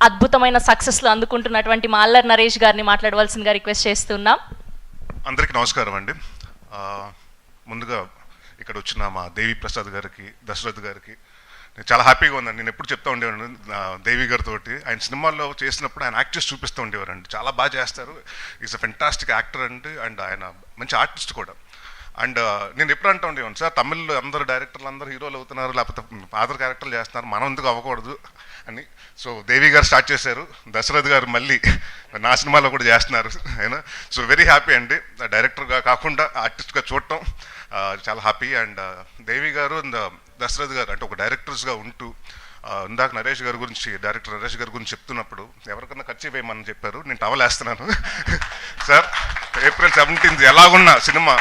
అద్భుతమైన సక్సెస్లు అందుకుంటున్నటువంటి మా అల్లరి నరేష్ గారిని మాట్లాడవలసిందిగా రిక్వెస్ట్ చేస్తున్నాం. అందరికీ నమస్కారం అండి. ముందుగా ఇక్కడ వచ్చిన మా దేవి ప్రసాద్ గారికి, దశరథ్ గారికి నేను చాలా హ్యాపీగా ఉందండి. నేను ఎప్పుడు చెప్తా ఉండేవాడిని దేవి గారితో, ఆయన సినిమాల్లో చేసినప్పుడు ఆయన యాక్ట్ చేసి చూపిస్తూ ఉండేవారండి. చాలా బాగా చేస్తారు, ఈజ్ అ ఫెంటాస్టిక్ యాక్టర్ అండి, అండ్ ఆయన మంచి ఆర్టిస్ట్ కూడా. అండ్ నేను ఎప్పుడు అంటూ ఉండేవాడిని, సార్ తమిళ్లో అందరు డైరెక్టర్లు అందరూ హీరోలు అవుతున్నారు, లేకపోతే ఫాదర్ క్యారెక్టర్లు చేస్తున్నారు, మనం ఎందుకు అవ్వకూడదు అని. సో దేవి గారు స్టార్ట్ చేశారు, దశరథ్ గారు మళ్ళీ నా సినిమాలో కూడా చేస్తున్నారు అయినా. సో వెరీ హ్యాపీ అండి, డైరెక్టర్గా కాకుండా ఆర్టిస్ట్గా చూడటం చాలా హ్యాపీ. అండ్ దేవి గారు అండ్ దశరథ్ గారు అంటే ఒక డైరెక్టర్స్గా ఉంటూ, ఇందాక నరేష్ గారి గురించి, డైరెక్టర్ నరేష్ గారి గురించి చెప్తున్నప్పుడు ఎవరికన్నా ఖర్చు వేయమని చెప్పారు, నేను టవల్ వేస్తున్నాను సార్. April 17th ఎలాగున్న సినిమా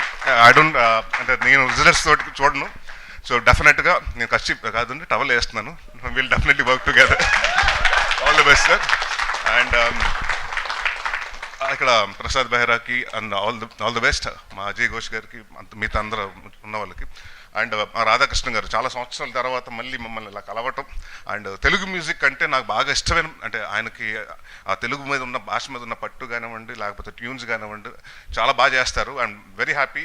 అంటే నేను రిజల్ట్స్ తోటి చూడను, సో డెఫినెట్గా నేను ఖర్చు కాదండి టవల్ వేస్తున్నాను. Will definitely work together. All the best sir. And ఇక్కడ ప్రసాద్ బెహ్రాకి అండ్ ఆల్ ది బెస్ట్, మా అజయ్ ఘోష్ గారికి, మిగతా అందరూ ఉన్న వాళ్ళకి. అండ్ మా రాధాకృష్ణ గారు చాలా సంవత్సరాల తర్వాత మళ్ళీ మమ్మల్ని ఇలా కలవటం. అండ్ తెలుగు మ్యూజిక్ అంటే నాకు బాగా ఇష్టమైన, అంటే ఆయనకి ఆ తెలుగు మీద ఉన్న భాష మీద ఉన్న పట్టు కానివ్వండి, లేకపోతే ట్యూన్స్ కానివ్వండి, చాలా బాగా చేస్తారు. And very happy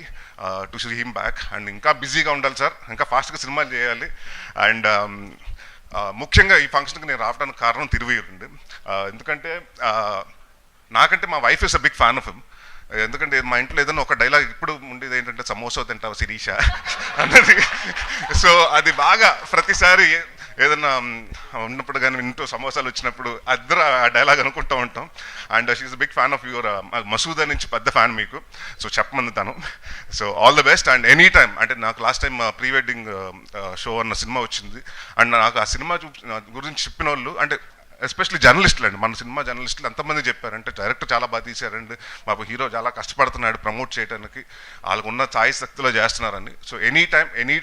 to see him back. And ఇంకా బిజీగా ఉండాలి సార్, ఇంకా ఫాస్ట్గా సినిమాలు చేయాలి. అండ్ ముఖ్యంగా ఈ ఫంక్షన్కి నేను రావడానికి కారణం తిరువయ్యూరండి. ఎందుకంటే నాకంటే మా wife is a big fan of him. ఎందుకంటే మా ఇంట్లో ఏదైనా ఒక డైలాగ్ ఇప్పుడు ఉండేది ఏంటంటే, సమోసా తింటావు శిరీష అన్నది. సో అది బాగా ప్రతిసారి ఏదైనా ఉన్నప్పుడు కానీ ఇంట్లో సమోసాలు వచ్చినప్పుడు అద్దరు ఆ డైలాగ్ అనుకుంటూ ఉంటాం. And she's big fan of your Masooda నుంచి పెద్ద ఫ్యాన్ మీకు, సో చెప్పమంది తను. So all the best. And any time, అంటే నాకు last time pre wedding show అన్న సినిమా వచ్చింది. అండ్ నాకు ఆ సినిమా గురించి చెప్పిన వాళ్ళు, అంటే ఎస్పెషల్లీ జర్నలిస్టులు అండి, మన సినిమా జర్నలిస్టులు ఎంతమంది చెప్పారంటే, డైరెక్టర్ చాలా బాగా తీశారండి, మాకు హీరో చాలా కష్టపడుతున్నాడు ప్రమోట్ చేయడానికి, వాళ్ళకు ఉన్న ఛాయిస్ శక్తిలో చేస్తున్నారని. So any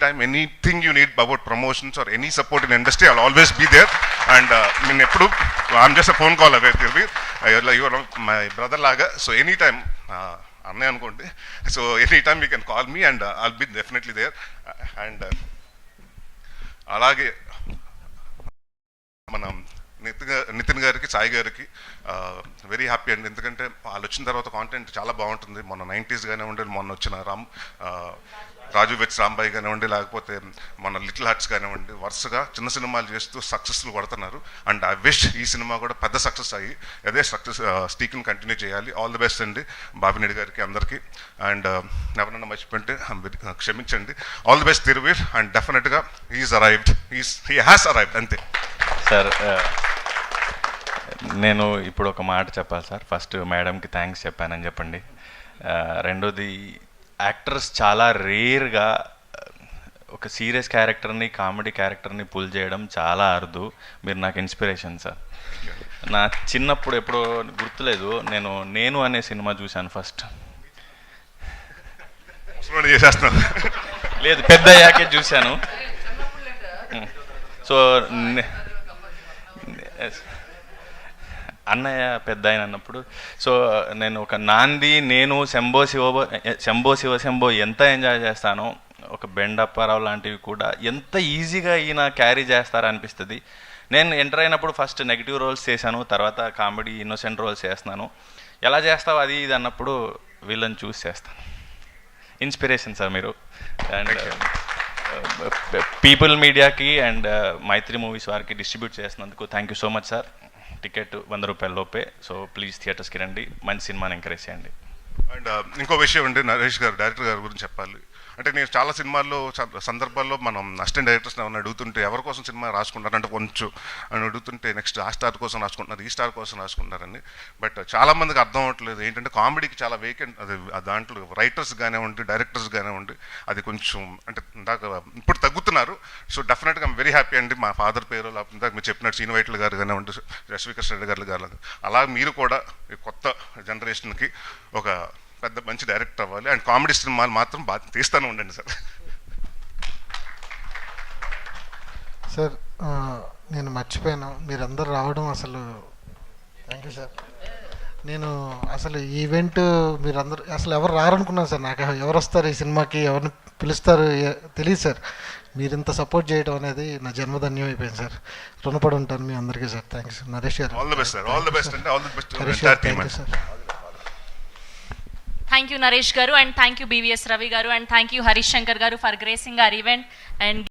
time anything you need about promotions or any support in industry, I'll always be there. And నేను ఎప్పుడు I'm just phone call away, your my brother లాగా. సో ఎనీ టైమ్ అన్నయ్య అనుకోండి, so any time you can call me and I'll be definitely there. And అలాగే మనం నితిన్ గారికి, సాయి గారికి very happy అండి. ఎందుకంటే వాళ్ళు వచ్చిన తర్వాత కాంటెంట్ చాలా బాగుంటుంది. మొన్న 90s కానివ్వండి, మొన్న వచ్చిన రాజు వెట్స్ రాంబాయి కానివ్వండి, లేకపోతే మన లిటిల్ హార్ట్స్ కానివ్వండి, వరుసగా చిన్న సినిమాలు చేస్తూ సక్సెస్ఫుల్ కొడుతున్నారు. అండ్ ఐ విష్ ఈ సినిమా కూడా పెద్ద సక్సెస్ అయ్యి అదే సక్సెస్ స్టీక్ని కంటిన్యూ చేయాలి. ఆల్ ది బెస్ట్ అండి బాబినేడి గారికి, అందరికీ. అండ్ ఎవరన్నా మర్చిపోయింటే క్షమించండి. All the best Thiruveer. And డెఫినెట్గా హీ హ్యాస్ అరైవ్డ్ అంతే సార్. నేను ఇప్పుడు ఒక మాట చెప్పాలి సార్. ఫస్ట్ మేడంకి థ్యాంక్స్ చెప్పానని చెప్పండి. రెండోది, యాక్టర్స్ చాలా రేర్గా ఒక సీరియస్ క్యారెక్టర్ని, కామెడీ క్యారెక్టర్ని పుల్ చేయడం చాలా అరుదు. మీరు నాకు ఇన్స్పిరేషన్ సార్. నా చిన్నప్పుడు ఎప్పుడో గుర్తులేదు, నేను అనే సినిమా చూశాను ఫస్ట్. లేదు, పెద్ద అయ్యాకే చూశాను. సో అన్నయ్య పెద్ద ఆయన అన్నప్పుడు, సో నేను ఒక నాంది, నేను శంభో శివ శంభో ఎంత ఎంజాయ్ చేస్తానో, ఒక బెండప్పారావు లాంటివి కూడా ఎంత ఈజీగా ఈయన క్యారీ చేస్తారా అనిపిస్తుంది. నేను ఎంటర్ అయినప్పుడు ఫస్ట్ నెగిటివ్ రోల్స్ చేశాను, తర్వాత కామెడీ ఇన్నోసెంట్ రోల్స్ చేస్తున్నాను. ఎలా చేస్తావు అది ఇది అన్నప్పుడు వీళ్ళని చూస్ చేస్తాను. ఇన్స్పిరేషన్ సార్ మీరు. అండ్ పీపుల్ మీడియాకి అండ్ మైత్రి మూవీస్ వారికి డిస్ట్రిబ్యూట్ చేసినందుకు thank you so much sir. Ticket 100 రూపాయల లోపే. సో ప్లీజ్ థియేటర్స్కి రండి, మంచి సినిమాని ఎంకరేజ్ చేయండి. అండ్ ఇంకో విషయం అంటే, నరేష్ గారు డైరెక్టర్ గారి గురించి చెప్పాలి. అంటే నేను చాలా సినిమాల్లో సందర్భాల్లో మనం అసిస్టెంట్ డైరెక్టర్స్ ఏమైనా అడుగుతుంటే, ఎవరి కోసం సినిమా రాసుకుంటారు అంటే కొంచెం అని అడుగుతుంటే, నెక్స్ట్ ఆ స్టార్ కోసం రాసుకుంటున్నారు, ఈ స్టార్ కోసం రాసుకుంటారని. బట్ చాలామందికి అర్థం అవ్వట్లేదు ఏంటంటే, కామెడీకి చాలా వేకెంట్, అది దాంట్లో రైటర్స్ కానివ్వండి, డైరెక్టర్స్ కానివ్వండి, అది కొంచెం అంటే ఇందాక ఇప్పుడు తగ్గుతున్నారు. సో డెఫినెట్గా ఐమ్ వెరీ హ్యాపీ అండి. మా ఫాదర్ పేరు, లేకపోతే ఇందాక మీరు చెప్పినట్టు శ్రీను వైట్ల గారు కానివ్వండి, రశ్మికృష్ణ రెడ్డి గారు అలా మీరు కూడా ఈ కొత్త జనరేషన్కి ఒక పెద్ద మంచి డైరెక్టర్ అవ్వాలి. అండ్ కామెడీ సినిమాలు మాత్రం బాగా తీస్తూనే ఉండండి సార్. సార్ నేను మర్చిపోయాను, మీరందరూ రావడం అసలు థ్యాంక్ యూ సార్. నేను అసలు ఈవెంట్ మీరందరూ అసలు ఎవరు రారనుకున్నాను సార్. నాకు ఎవరు వస్తారు ఈ సినిమాకి, ఎవరిని పిలుస్తారు తెలియదు సార్. మీరు ఇంత సపోర్ట్ చేయడం అనేది నా జన్మధన్యం అయిపోయింది సార్. రుణపడి ఉంటాను మీ అందరికీ సార్. థ్యాంక్స్ నరేష్ గారు. All the best sir. All the best అంటే all the best Harish entire గారు team. Thank you sir. Thank you Naresh గారు, and thank you BVS Ravi గారు, and thank you Harish Shankar గారు for gracing our event and